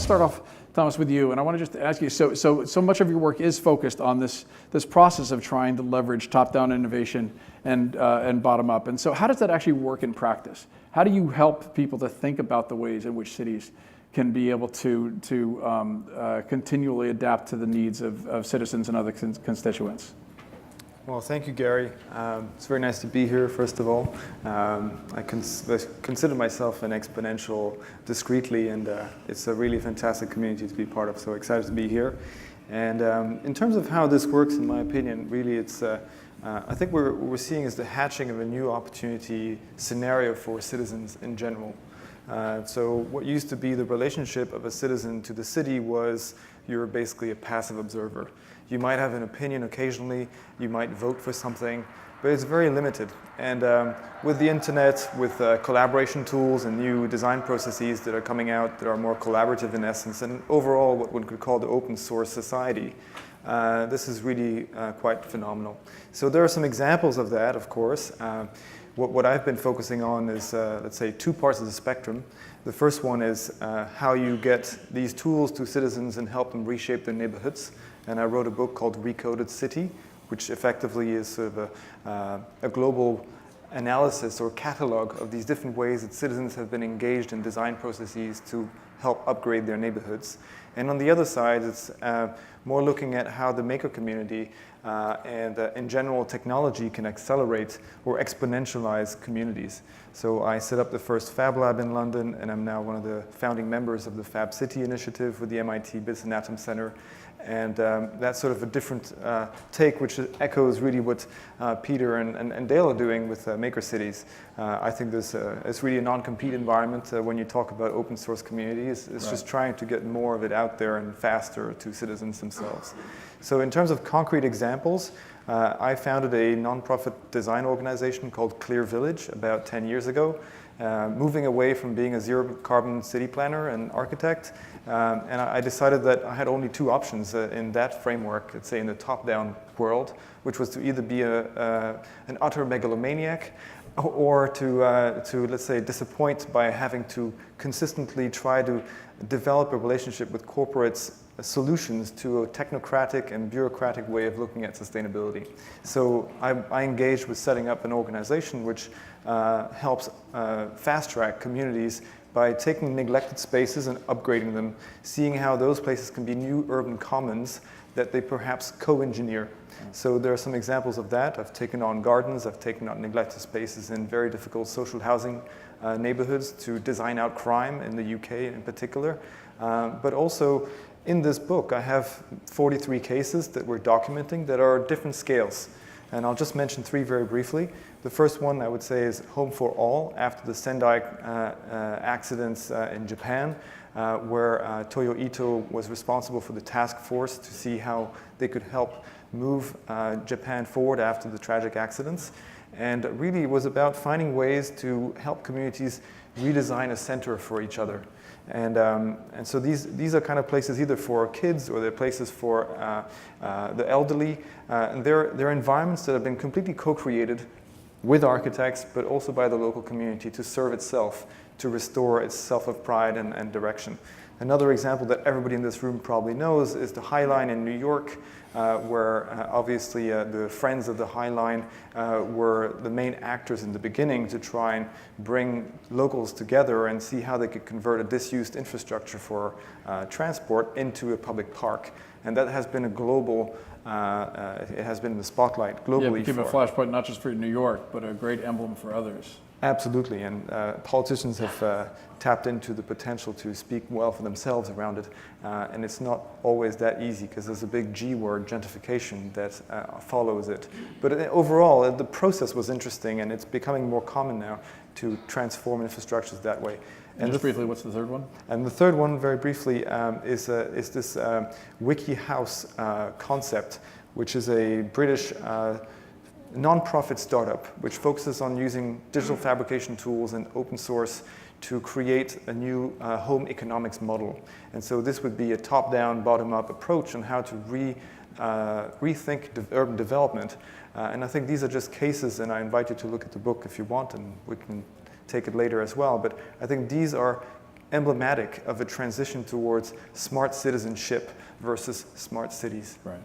start off, Thomas, with you, and I want to just ask you, so much of your work is focused on this process of trying to leverage top-down innovation and bottom-up. And so how does that actually work in practice? How do you help people to think about the ways in which cities can be able to continually adapt to the needs of citizens and other constituents? Well, thank you, Gary. It's very nice to be here, first of all. I consider myself an exponential discreetly, and it's a really fantastic community to be part of, so excited to be here. And in terms of how this works, in my opinion, really it's, I think what we're seeing is the hatching of a new opportunity scenario for citizens in general. So what used to be the relationship of a citizen to the city was you're basically a passive observer. You might have an opinion occasionally, you might vote for something, but it's very limited. And with the internet, with collaboration tools and new design processes that are coming out that are more collaborative in essence, and overall what one could call the open source society, this is really quite phenomenal. So there are some examples of that, of course. What I've been focusing on is, let's say, two parts of the spectrum. The first one is how you get these tools to citizens and help them reshape their neighborhoods. And I wrote a book called Recoded City, which effectively is sort of a global analysis or catalog of these different ways that citizens have been engaged in design processes to help upgrade their neighborhoods. And on the other side, it's more looking at how the maker community and in general technology can accelerate or exponentialize communities. So I set up the first Fab Lab in London, and I'm now one of the founding members of the Fab City initiative with the MIT Bits and Atom Center. And that's sort of a different take, which echoes really what Peter and Dale are doing with maker cities. I think it's really a non-compete environment when you talk about open source communities. It's just trying to get more of it out there and faster to citizens themselves. So in terms of concrete examples, I founded a nonprofit design organization called Clear Village about 10 years ago, moving away from being a zero carbon city planner and architect. And I decided that I had only two options in that framework, let's say in the top-down world, which was to either be an utter megalomaniac or to let's say, disappoint by having to consistently try to develop a relationship with corporates' solutions to a technocratic and bureaucratic way of looking at sustainability. So I engaged with setting up an organization which helps fast-track communities by taking neglected spaces and upgrading them, seeing how those places can be new urban commons that they perhaps co-engineer. So there are some examples of that. I've taken on gardens, I've taken on neglected spaces in very difficult social housing neighborhoods to design out crime in the UK in particular. But also in this book, I have 43 cases that we're documenting that are different scales. And I'll just mention three very briefly. The first one I would say is Home for All, after the Sendai accidents in Japan, where Toyo Ito was responsible for the task force to see how they could help move Japan forward after the tragic accidents. And really it was about finding ways to help communities redesign a center for each other. And so these are kind of places either for kids or they're places for the elderly. And they're environments that have been completely co-created with architects, but also by the local community to serve itself, to restore its self of pride and direction. Another example that everybody in this room probably knows is the High Line in New York, where obviously the Friends of the High Line were the main actors in the beginning to try and bring locals together and see how they could convert a disused infrastructure for transport into a public park. And that has been a global, it has been in the spotlight globally. Yeah, it became a flashpoint not just for New York, but a great emblem for others. Absolutely, and politicians have tapped into the potential to speak well for themselves around it, and it's not always that easy because there's a big G word, gentrification, that follows it. But overall, the process was interesting, and it's becoming more common now to transform infrastructures that way. And just briefly, what's the third one? And the third one, very briefly, is this WikiHouse concept, which is a British non-profit startup which focuses on using digital fabrication tools and open source to create a new home economics model. And so this would be a top-down, bottom-up approach on how to rethink urban development. And I think these are just cases, and I invite you to look at the book if you want, and we can take it later as well. But I think these are emblematic of a transition towards smart citizenship versus smart cities. Right.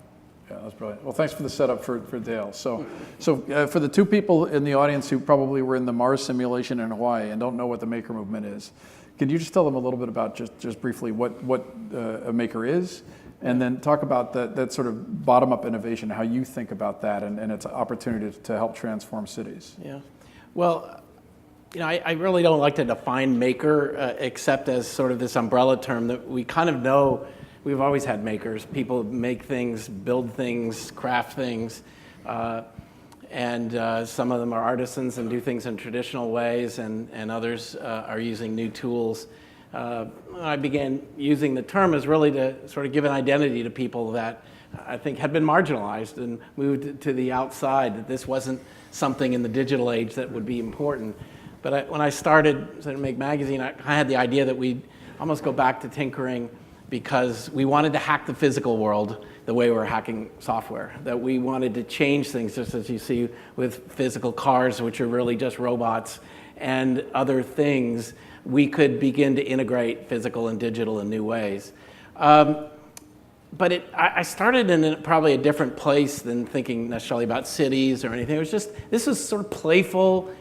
Yeah, that's brilliant. Well, thanks for the setup for Dale. So for the two people in the audience who probably were in the Mars simulation in Hawaii and don't know what the maker movement is, could you just tell them a little bit about just briefly what a maker is, and then talk about that sort of bottom-up innovation, how you think about that and its opportunity to help transform cities? Yeah. Well, I really don't like to define maker except as sort of this umbrella term that we kind of know. We've always had makers. People make things, build things, craft things, and some of them are artisans and do things in traditional ways, and others are using new tools. I began using the term as really to sort of give an identity to people that I think had been marginalized and moved to the outside, that this wasn't something in the digital age that would be important. But when I started to make magazine, I had the idea that we'd almost go back to tinkering because we wanted to hack the physical world the way we're hacking software, that we wanted to change things, just as you see with physical cars, which are really just robots, and other things. We could begin to integrate physical and digital in new ways. But I started in probably a different place than thinking necessarily about cities or anything. It was just, this was sort of playful,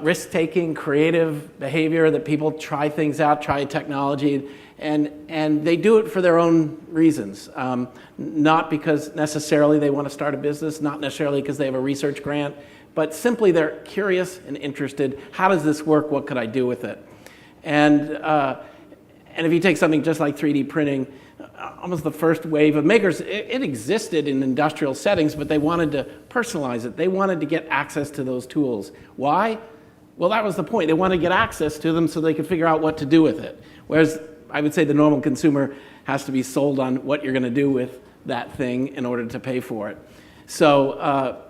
risk-taking, creative behavior that people try things out, try technology, and they do it for their own reasons. Not because necessarily they want to start a business, not necessarily because they have a research grant, but simply they're curious and interested. How does this work? What could I do with it? And if you take something just like 3D printing, almost the first wave of makers, it existed in industrial settings, but they wanted to personalize it. They wanted to get access to those tools. Why? Well, that was the point. They wanted to get access to them so they could figure out what to do with it. Whereas I would say the normal consumer has to be sold on what you're going to do with that thing in order to pay for it. So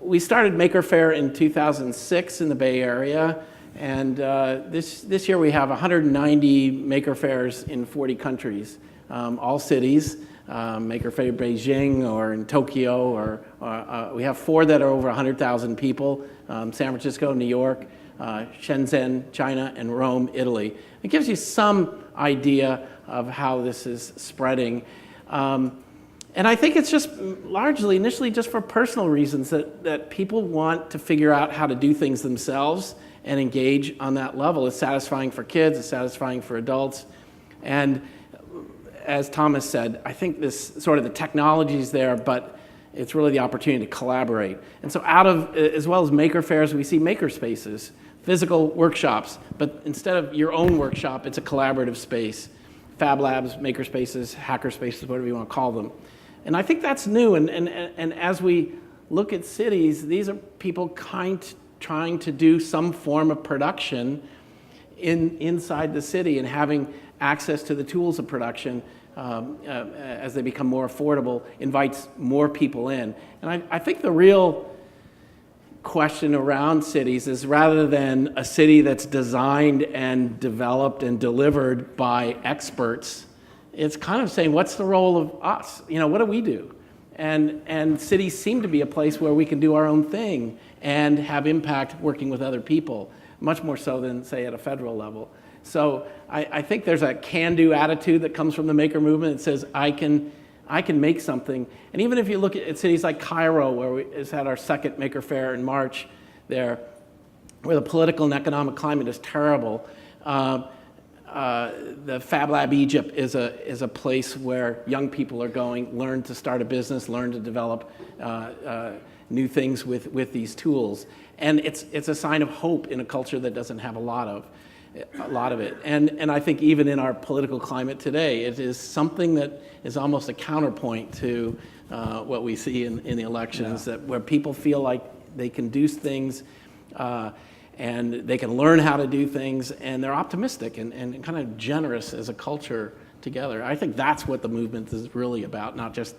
we started Maker Faire in 2006 in the Bay Area, and this year we have 190 Maker Fairs in 40 countries, all cities. Maker Faire Beijing or in Tokyo, or we have 4 that are over 100,000 people, San Francisco, New York, Shenzhen, China, and Rome, Italy. It gives you some idea of how this is spreading. And I think it's just largely, initially, just for personal reasons that people want to figure out how to do things themselves and engage on that level. It's satisfying for kids, it's satisfying for adults. And as Thomas said, I think this sort of the technology is there, but it's really the opportunity to collaborate. And so out of, as well as maker fairs, we see maker spaces, physical workshops, but instead of your own workshop, it's a collaborative space. Fab labs, maker spaces, hacker spaces, whatever you want to call them. And I think that's new, and as we look at cities, these are people trying to do some form of production inside the city and having access to the tools of production as they become more affordable invites more people in. And I think the real question around cities is, rather than a city that's designed and developed and delivered by experts, it's kind of saying, what's the role of us? You know, what do we do? And cities seem to be a place where we can do our own thing and have impact working with other people, much more so than, say, at a federal level. So I think there's a can-do attitude that comes from the maker movement that says, I can make something. And even if you look at cities like Cairo, where we just had our second Maker Faire in March there, where the political and economic climate is terrible, the Fab Lab Egypt is a place where young people are going, learn to start a business, learn to develop new things with these tools. And it's a sign of hope in a culture that doesn't have a lot of it. And I think even in our political climate today, it is something that is almost a counterpoint to what we see in the elections, that where people feel like they can do things and they can learn how to do things, and they're optimistic and kind of generous as a culture together. I think that's what the movement is really about, not just,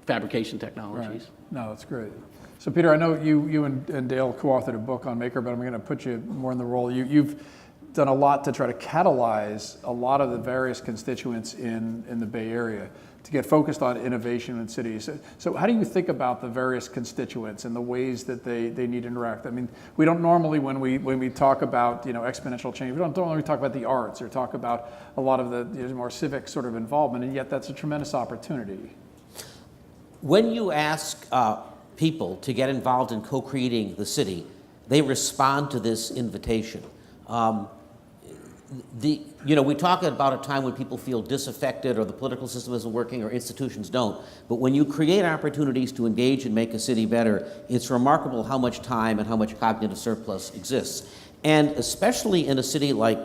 fabrication technologies. Right. No, that's great. So Peter, I know you and Dale co-authored a book on Maker, but I'm going to put you more in the role. You've done a lot to try to catalyze a lot of the various constituents in the Bay Area get focused on innovation in cities. So how do you think about the various constituents and the ways that they need to interact? I mean, we don't normally, when we talk about exponential change, we don't normally talk about the arts or talk about a lot of the more civic sort of involvement, and yet that's a tremendous opportunity. When you ask people to get involved in co-creating the city, they respond to this invitation. We talk about a time when people feel disaffected or the political system isn't working or institutions don't, but when you create opportunities to engage and make a city better, it's remarkable how much time and how much cognitive surplus exists. And especially in a city like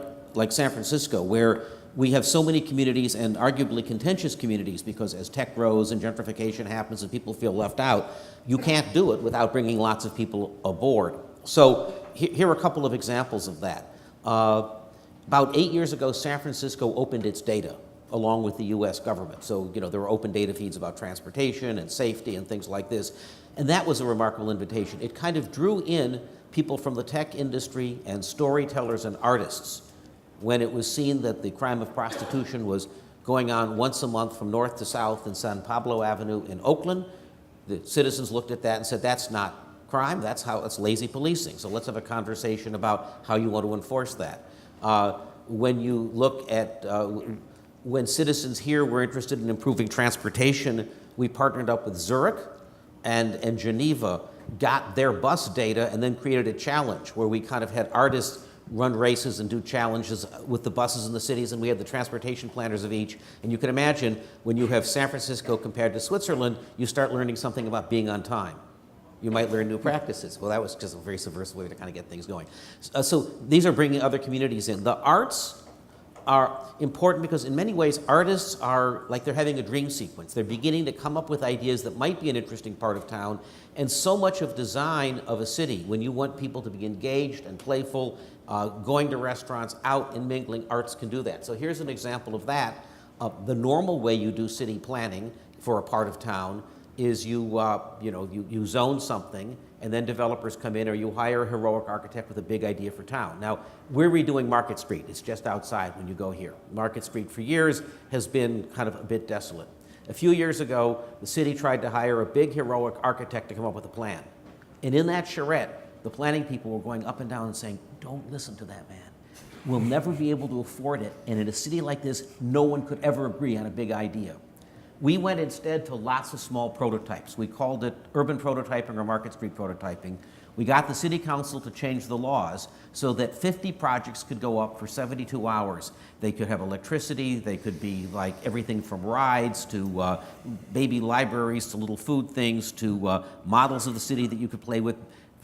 San Francisco, where we have so many communities and arguably contentious communities, because as tech grows and gentrification happens and people feel left out, you can't do it without bringing lots of people aboard. So here are a couple of examples of that. About 8 years ago, San Francisco opened its data along with the US government. So, there were open data feeds about transportation and safety and things like this. And that was a remarkable invitation. It kind of drew in people from the tech industry and storytellers and artists when it was seen that the crime of prostitution was going on once a month from north to south in San Pablo Avenue in Oakland. The citizens looked at that and said, that's not crime, that's lazy policing. So let's have a conversation about how you want to enforce that. When you look at when citizens here were interested in improving transportation, we partnered up with Zurich and Geneva, got their bus data, and then created a challenge where we kind of had artists run races and do challenges with the buses in the cities, and we had the transportation planners of each. And you can imagine when you have San Francisco compared to Switzerland, you start learning something about being on time. You might learn new practices. Well, that was just a very subversive way to kind of get things going. So these are bringing other communities in. The arts are important because in many ways, artists are like they're having a dream sequence. They're beginning to come up with ideas that might be an interesting part of town. And so much of design of a city, when you want people to be engaged and playful, going to restaurants, out and mingling, arts can do that. So here's an example of that. The normal way you do city planning for a part of town is you zone something, and then developers come in, or you hire a heroic architect with a big idea for town. Now, we're redoing Market Street. It's just outside when you go here. Market Street for years has been kind of a bit desolate. A few years ago, the city tried to hire a big heroic architect to come up with a plan. And in that charrette, the planning people were going up and down and saying, don't listen to that man. We'll never be able to afford it. And in a city like this, no one could ever agree on a big idea. We went instead to lots of small prototypes. We called it urban prototyping or Market Street prototyping. We got the city council to change the laws so that 50 projects could go up for 72 hours. They could have electricity, they could be like everything from rides to baby libraries to little food things to models of the city that you could play with.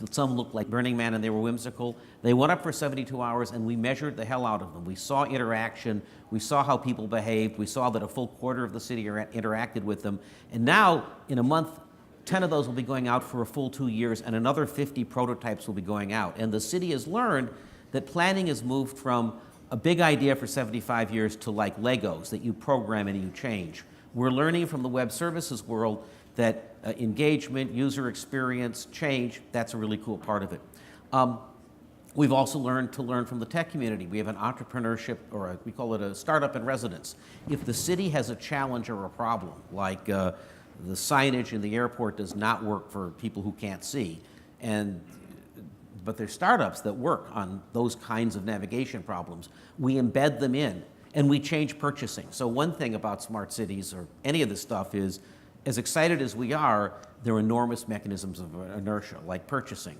Some looked like Burning Man and they were whimsical. They went up for 72 hours and we measured the hell out of them. We saw interaction, we saw how people behaved, we saw that a full quarter of the city interacted with them. And now, in a month, 10 of those will be going out for a full 2 years and another 50 prototypes will be going out. And the city has learned that planning has moved from a big idea for 75 years to like Legos that you program and you change. We're learning from the web services world that engagement, user experience, change, that's a really cool part of it. We've also learned to learn from the tech community. We have an entrepreneurship, or we call it a startup in residence. If the city has a challenge or a problem, like the signage in the airport does not work for people who can't see, but there's startups that work on those kinds of navigation problems, we embed them in, and we change purchasing. So one thing about smart cities, or any of this stuff, is as excited as we are, there are enormous mechanisms of inertia, like purchasing,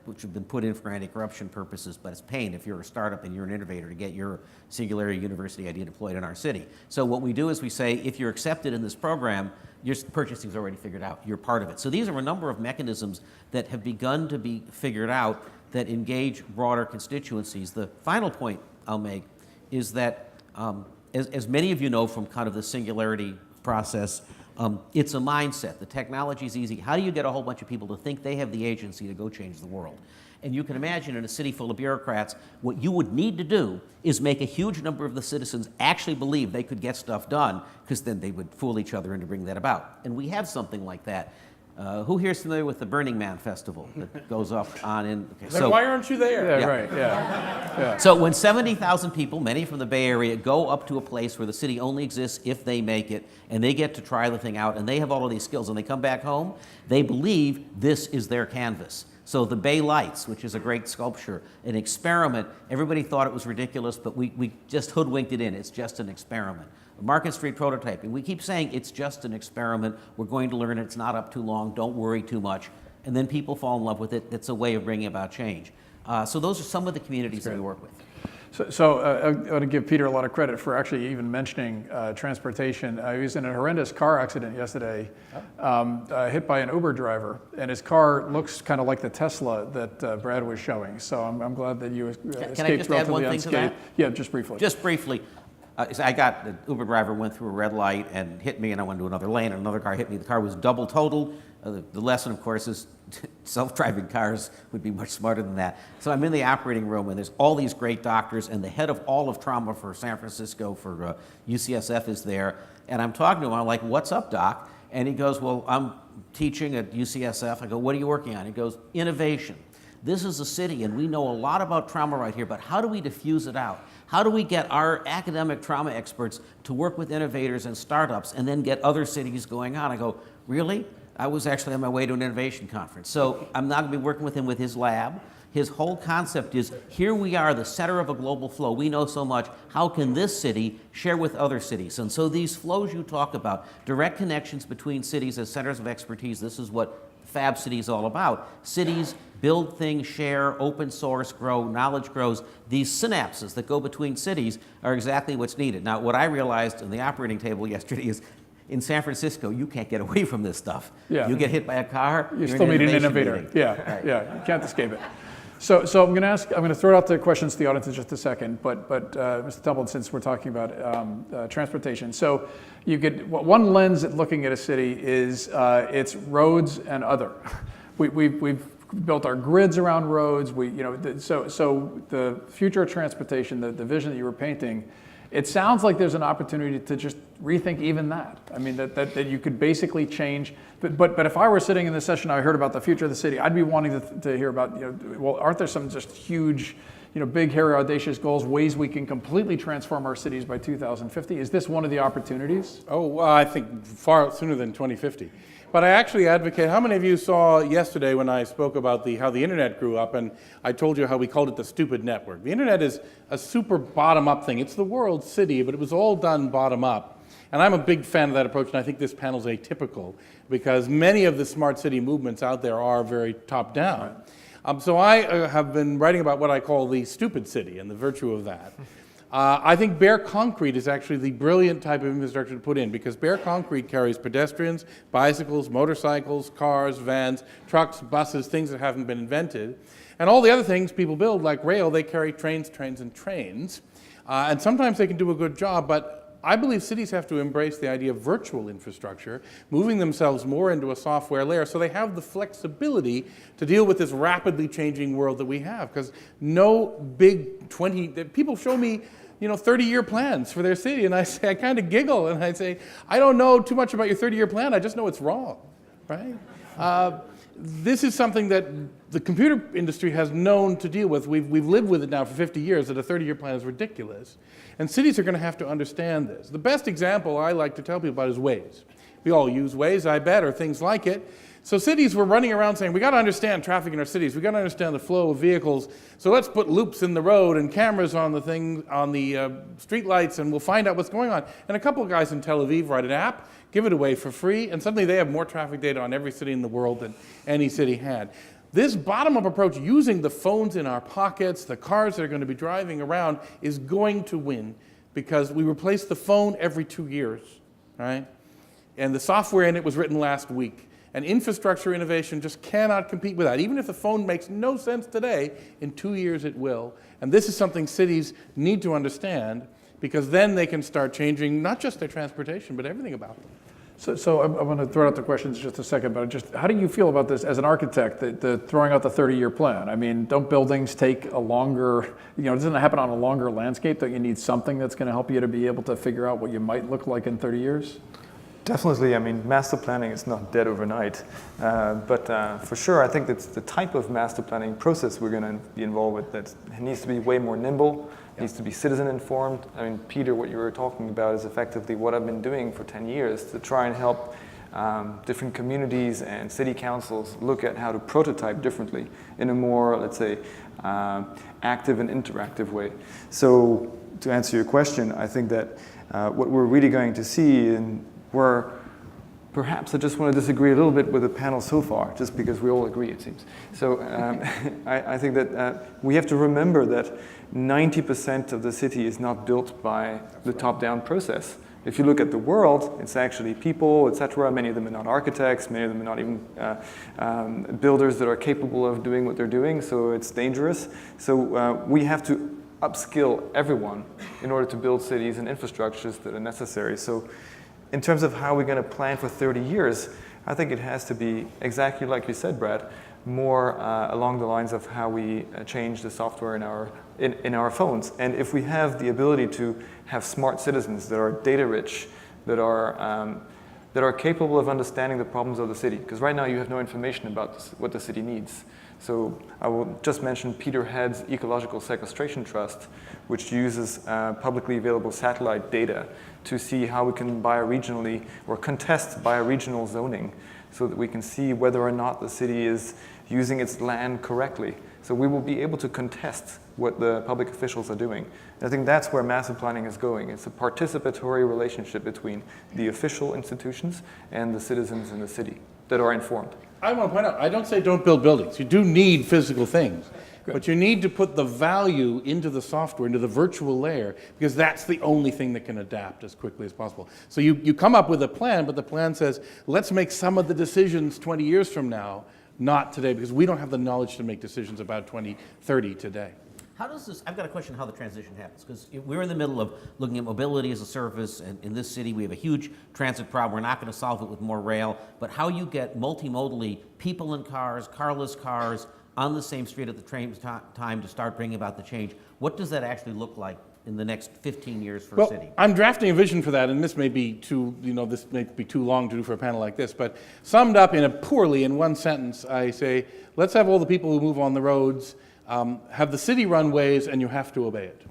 which have been put in for anti-corruption purposes, but it's pain if you're a startup and you're an innovator to get your Singularity University idea deployed in our city. So what we do is we say, if you're accepted in this program, your purchasing's already figured out, you're part of it. So these are a number of mechanisms that have begun to be figured out that engage broader constituencies. The final point I'll make is that, as many of you know from kind of the Singularity process, it's a mindset. The technology is easy. How do you get a whole bunch of people to think they have the agency to go change the world? And you can imagine in a city full of bureaucrats, what you would need to do is make a huge number of the citizens actually believe they could get stuff done, because then they would fool each other into bringing that about. And we have something like that. Who here is familiar with the Burning Man Festival that goes up on in? Okay, Then why aren't you there? Yeah, right, yeah. so when 70,000 people, many from the Bay Area, go up to a place where the city only exists if they make it, and they get to try the thing out, and they have all of these skills, and they come back home, they believe this is their canvas. So the Bay Lights, which is a great sculpture, an experiment, everybody thought it was ridiculous, but we just hoodwinked it in. It's just an experiment. Market Street prototyping, we keep saying it's just an experiment. We're going to learn it. It's not up too long. Don't worry too much. And then people fall in love with it. It's a way of bringing about change. So those are some of the communities that we work with. So I want to give Peter a lot of credit for actually even mentioning transportation. He was in a horrendous car accident yesterday, hit by an Uber driver, and his car looks kind of like the Tesla that Brad was showing. So I'm glad that you escaped Can I just add one thing to that? Yeah, just briefly. Just briefly. The Uber driver went through a red light and hit me, and I went to another lane, and another car hit me. The car was double totaled. The lesson, of course, is self-driving cars would be much smarter than that. So I'm in the operating room, and there's all these great doctors, and the head of all of trauma for San Francisco for UCSF is there. And I'm talking to him. I'm like, "What's up, doc?" And he goes, "Well, I'm teaching at UCSF." I go, "What are you working on?" He goes, "Innovation. This is a city, and we know a lot about trauma right here, but how do we diffuse it out? How do we get our academic trauma experts to work with innovators and startups and then get other cities going on?" I go, "Really?" I was actually on my way to an innovation conference. So I'm not going to be working with him with his lab. His whole concept is, here we are, the center of a global flow. We know so much. How can this city share with other cities? And so these flows you talk about, direct connections between cities as centers of expertise, this is what Fab City is all about. Cities build things, share, open source, grow, knowledge grows. These synapses that go between cities are exactly what's needed. Now, what I realized on the operating table yesterday is in San Francisco, you can't get away from this stuff. Yeah. You get hit by a car, You you're still in need an innovation innovator. meeting. Yeah, Right. yeah, you can't escape it. So I'm going to throw out the questions to the audience in just a second, but Mr. Templeton, since we're talking about transportation, so you get one lens at looking at a city is its roads and other. We've built our grids around roads. So the future of transportation, the vision that you were painting, it sounds like there's an opportunity to just rethink even that. I mean, that you could basically change. But if I were sitting in this session, I heard about the future of the city, I'd be wanting to hear about, well, aren't there some just huge, big, hairy, audacious goals, ways we can completely transform our cities by 2050? Is this one of the opportunities? Oh, well, I think far sooner than 2050. But I actually advocate, how many of you saw yesterday when I spoke about how the internet grew up, and I told you how we called it the stupid network. The internet is a super bottom-up thing. It's the world city, but it was all done bottom-up. And I'm a big fan of that approach, and I think this panel's atypical, because many of the smart city movements out there are very top-down. So I have been writing about what I call the stupid city and the virtue of that. I think bare concrete is actually the brilliant type of infrastructure to put in, because bare concrete carries pedestrians, bicycles, motorcycles, cars, vans, trucks, buses, things that haven't been invented. And all the other things people build, like rail, they carry trains, and trains. And sometimes they can do a good job, but I believe cities have to embrace the idea of virtual infrastructure, moving themselves more into a software layer so they have the flexibility to deal with this rapidly changing world that we have. Because no big people show me 30-year plans for their city, and I kind of giggle, and I say, I don't know too much about your 30-year plan, I just know it's wrong, right? This is something that the computer industry has known to deal with. We've lived with it now for 50 years, that a 30-year plan is ridiculous. And cities are going to have to understand this. The best example I like to tell people about is Waze. We all use Waze, I bet, or things like it. So cities were running around saying, we got to understand traffic in our cities. We got to understand the flow of vehicles. So let's put loops in the road and cameras on the street lights, and we'll find out what's going on. And a couple of guys in Tel Aviv write an app, give it away for free, and suddenly they have more traffic data on every city in the world than any city had. This bottom-up approach, using the phones in our pockets, the cars that are going to be driving around, is going to win, because we replace the phone every 2 years, right? And the software in it was written last week. And infrastructure innovation just cannot compete with that. Even if the phone makes no sense today, in 2 years it will. And this is something cities need to understand, because then they can start changing not just their transportation, but everything about them. So I'm going to throw out the questions in just a second, but just how do you feel about this as an architect, the throwing out the 30-year plan? I mean, don't buildings take a longer, doesn't it happen on a longer landscape? Don't you need something that's going to help you to be able to figure out what you might look like in 30 years? Definitely. I mean, master planning is not dead overnight, but for sure, I think that's the type of master planning process we're going to be involved with that needs to be way more nimble, needs to be citizen informed. I mean, Peter, what you were talking about is effectively what I've been doing for 10 years to try and help different communities and city councils look at how to prototype differently in a more, let's say, active and interactive way. So to answer your question, I think that what we're really going to see, and where perhaps I just want to disagree a little bit with the panel so far, just because we all agree, it seems. So I think that we have to remember that 90% of the city is not built by the top-down process. If you look at the world, it's actually people, etc. Many of them are not architects, many of them are not even builders that are capable of doing what they're doing, so it's dangerous. So we have to upskill everyone in order to build cities and infrastructures that are necessary. So in terms of how we're going to plan for 30 years, I think it has to be exactly like you said, Brad, more along the lines of how we change the software in our phones. And if we have the ability to have smart citizens that are data rich, that are capable of understanding the problems of the city, because right now you have no information about what the city needs. So I will just mention Peter Head's Ecological Sequestration Trust, which uses publicly available satellite data to see how we can bioregionally or contest bioregional zoning so that we can see whether or not the city is using its land correctly. So we will be able to contest what the public officials are doing. And I think that's where massive planning is going. It's a participatory relationship between the official institutions and the citizens in the city that are informed. I want to point out, I don't say don't build buildings. You do need physical things. But you need to put the value into the software, into the virtual layer, because that's the only thing that can adapt as quickly as possible. So you come up with a plan, but the plan says, let's make some of the decisions 20 years from now, not today, because we don't have the knowledge to make decisions about 2030 today. How does this, I've got a question how the transition happens, because we're in the middle of looking at mobility as a service, and in this city we have a huge transit problem. We're not going to solve it with more rail, but how you get multimodally people in cars, carless cars, on the same street at the same time to start bringing about the change, what does that actually look like in the next 15 years for a city? I'm drafting a vision for that, and this may be too, this may be too long to do for a panel like this, but summed up in one sentence, I say, let's have all the people who move on the roads have the city runways, and you have to obey it.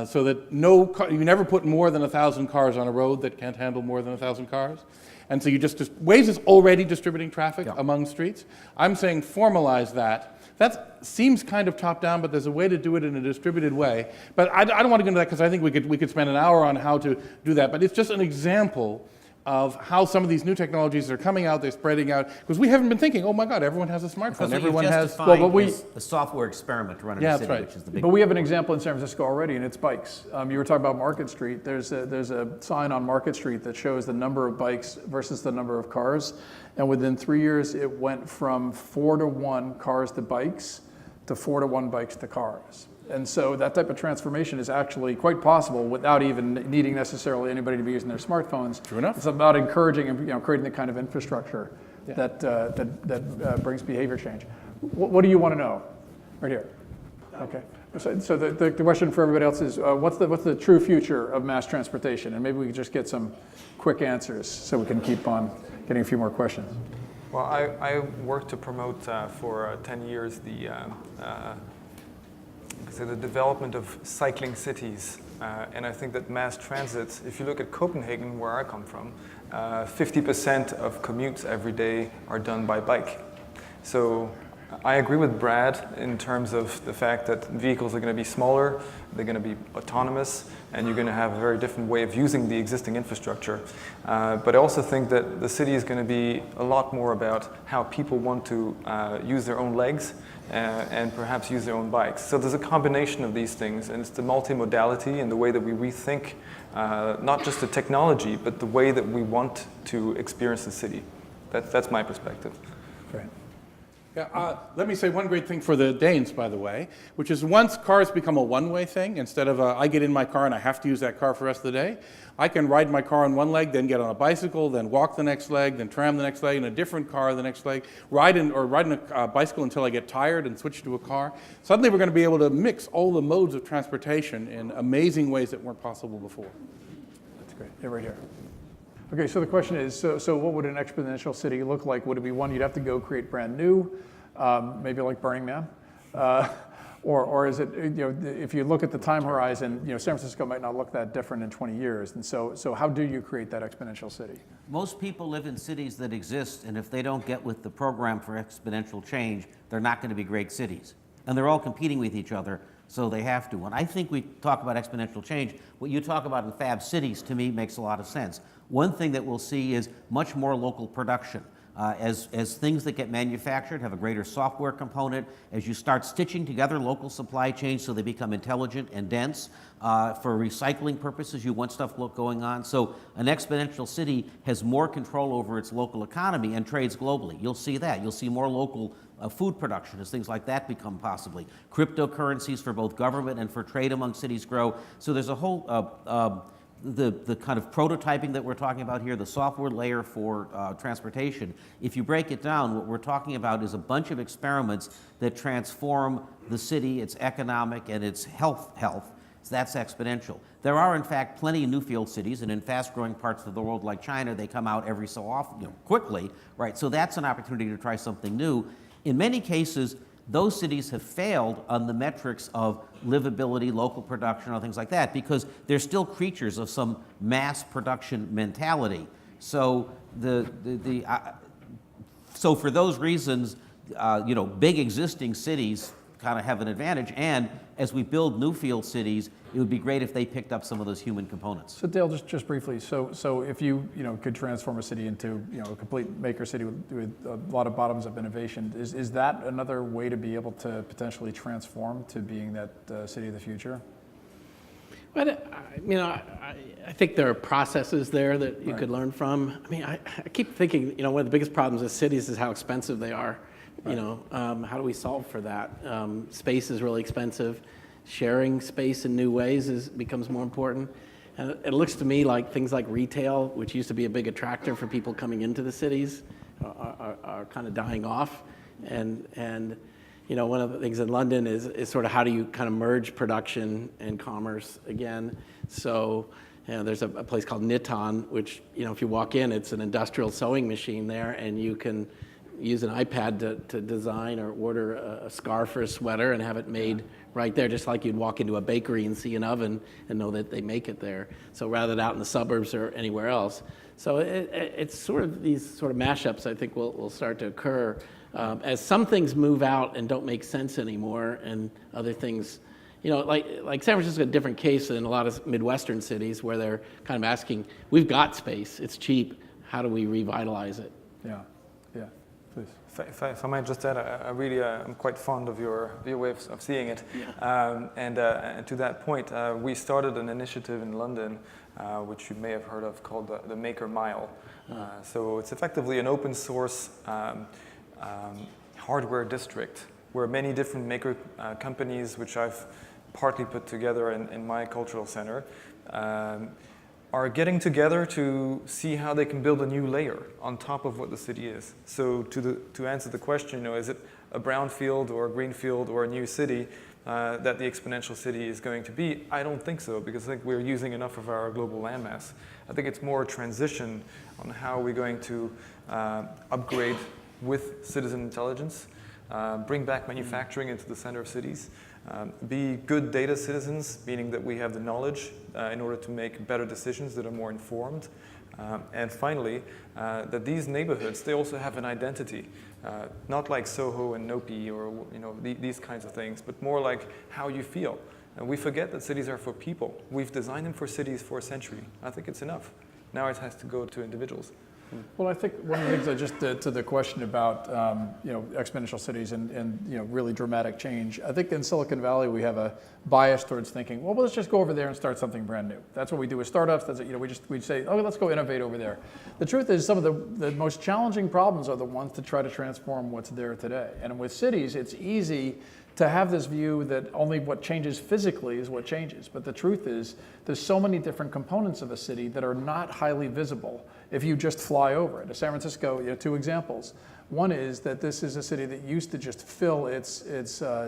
So that you never put more than 1,000 cars on a road that can't handle more than 1,000 cars. And so Waze is already distributing traffic among streets. I'm saying formalize that. That seems kind of top down, but there's a way to do it in a distributed way. But I don't want to go into that because I think we could spend an hour on how to do that. But it's just an example of how some of these new technologies are coming out, they're spreading out, because we haven't been thinking, oh my God, everyone has a smartphone, everyone has... Well, but a software experiment to run in the city, that's right. Which is the big... But we have an example in San Francisco already, and it's bikes. You were talking about Market Street. There's a sign on Market Street that shows the number of bikes versus the number of cars, and within 3 years, it went from 4-to-1 cars to bikes to 4-to-1 bikes to cars. And so that type of transformation is actually quite possible without even needing necessarily anybody to be using their smartphones. True enough. It's about encouraging and creating the kind of infrastructure that brings behavior change. What do you want to know? Right here. Okay. So the question for everybody else is, what's the true future of mass transportation? And maybe we could just get some quick answers so we can keep on getting a few more questions. Well, I worked to promote for 10 years the development of cycling cities. And I think that mass transit, if you look at Copenhagen, where I come from, 50% of commutes every day are done by bike. So I agree with Brad in terms of the fact that vehicles are going to be smaller, they're going to be autonomous, and you're going to have a very different way of using the existing infrastructure. But I also think that the city is going to be a lot more about how people want to use their own legs and perhaps use their own bikes. So there's a combination of these things, and it's the multimodality and the way that we rethink not just the technology, but the way that we want to experience the city. That's my perspective. Great. Yeah, let me say one great thing for the Danes, by the way, which is once cars become a one-way thing, instead of I get in my car and I have to use that car for the rest of the day, I can ride my car on one leg, then get on a bicycle, then walk the next leg, then tram the next leg, in a different car the next leg, ride in a bicycle until I get tired and switch to a car. Suddenly we're going to be able to mix all the modes of transportation in amazing ways that weren't possible before. That's great. Yeah, right here. Okay, so the question is, so what would an exponential city look like? Would it be one you'd have to go create brand new, maybe like Burning Man? Or is it, if you look at the time horizon, San Francisco might not look that different in 20 years. And so how do you create that exponential city? Most people live in cities that exist, and if they don't get with the program for exponential change, they're not going to be great cities. And they're all competing with each other, so they have to. When I think we talk about exponential change, what you talk about in fab cities, to me, makes a lot of sense. One thing that we'll see is much more local production. As things that get manufactured have a greater software component, as you start stitching together local supply chains so they become intelligent and dense, for recycling purposes, you want stuff going on. So an exponential city has more control over its local economy and trades globally. You'll see that. You'll see more local food production as things like that become possibly. Cryptocurrencies for both government and for trade among cities grow. So there's a whole the kind of prototyping that we're talking about here, the software layer for transportation, if you break it down, what we're talking about is a bunch of experiments that transform the city, its economic and its health. So that's exponential. There are, in fact, plenty of new field cities, and in fast-growing parts of the world like China, they come out every so often, quickly, right? So that's an opportunity to try something new. In many cases, those cities have failed on the metrics of livability, local production, or things like that, because they're still creatures of some mass production mentality. So so for those reasons, big existing cities kind of have an advantage. And as we build new field cities, it would be great if they picked up some of those human components. So Dale, just briefly, so if you could transform a city into a complete maker city with a lot of bottoms-up innovation, is that another way to be able to potentially transform to being that city of the future? Well, I think there are processes there that you could learn from. I mean, I keep thinking, one of the biggest problems with cities is how expensive they are. Right. How do we solve for that? Space is really expensive. Sharing space in new ways becomes more important. And it looks to me like things like retail, which used to be a big attractor for people coming into the cities, are kind of dying off. And one of the things in London is sort of how do you kind of merge production and commerce again. So there's a place called Niton, which if you walk in, it's an industrial sewing machine there, and you can use an iPad to design or order a scarf or a sweater and have it made right there, just like you'd walk into a bakery and see an oven and know that they make it there. So rather than out in the suburbs or anywhere else. So it's sort of these sort of mashups I think will start to occur as some things move out and don't make sense anymore, and other things, like San Francisco, a different case than a lot of Midwestern cities where they're kind of asking, we've got space, it's cheap, how do we revitalize it? Yeah. Please. If I might just add, I really am quite fond of your way of seeing it. Yeah. And to that point, we started an initiative in London, which you may have heard of, called the Maker Mile. So it's effectively an open source hardware district where many different maker companies, which I've partly put together in my cultural center, are getting together to see how they can build a new layer on top of what the city is. So to answer the question, is it a brownfield or a greenfield or a new city that the exponential city is going to be? I don't think so, because I think we're using enough of our global landmass. I think it's more a transition on how we're going to upgrade with citizen intelligence, bring back manufacturing into the center of cities, be good data citizens, meaning that we have the knowledge in order to make better decisions that are more informed. And finally, that these neighborhoods, they also have an identity, not like Soho and Nopi or these kinds of things, but more like how you feel. And we forget that cities are for people. We've designed them for cities for a century. I think it's enough. Now it has to go to individuals. Well, I think one of the things just to the question about exponential cities and really dramatic change, I think in Silicon Valley we have a bias towards thinking, well, let's just go over there and start something brand new. That's what we do with startups. That's we say, oh, let's go innovate over there. The truth is, some of the most challenging problems are the ones to try to transform what's there today. And with cities, it's easy to have this view that only what changes physically is what changes. But the truth is, there's so many different components of a city that are not highly visible if you just fly over it. San Francisco, two examples. One is that this is a city that used to just fill its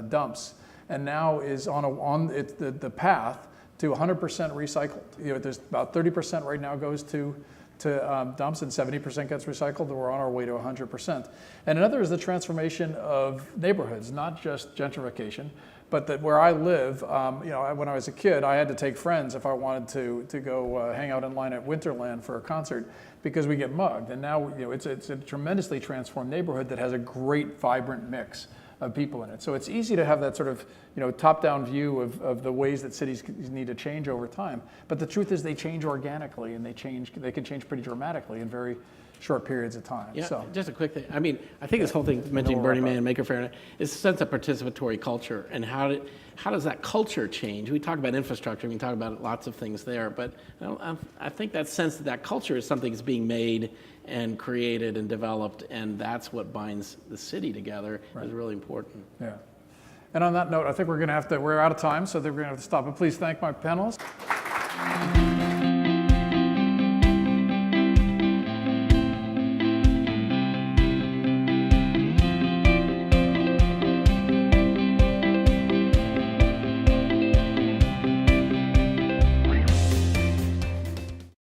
dumps, and now is on the path to 100% recycled. There's about 30% right now goes to to dumps, and 70% gets recycled. We're on our way to 100%. And another is the transformation of neighborhoods, not just gentrification, but that where I live, when I was a kid, I had to take friends if I wanted to go hang out in line at Winterland for a concert because we get mugged. And now it's a tremendously transformed neighborhood that has a great, vibrant mix of people in it. So it's easy to have that sort of top-down view of the ways that cities need to change over time. But the truth is they change organically, and they can change pretty dramatically in very short periods of time. Yeah, so. just a quick thing. I mean, I think this whole thing, mentioning Burning Man and Maker Faire, is a sense of participatory culture, and how does that culture change? We talk about infrastructure, we can talk about lots of things there, but I think that sense that culture is something that's being made and created and developed, and that's what binds the city together is really important. Yeah. And on that note, I think we're out of time, so we're going to have to stop. But please thank my panelists.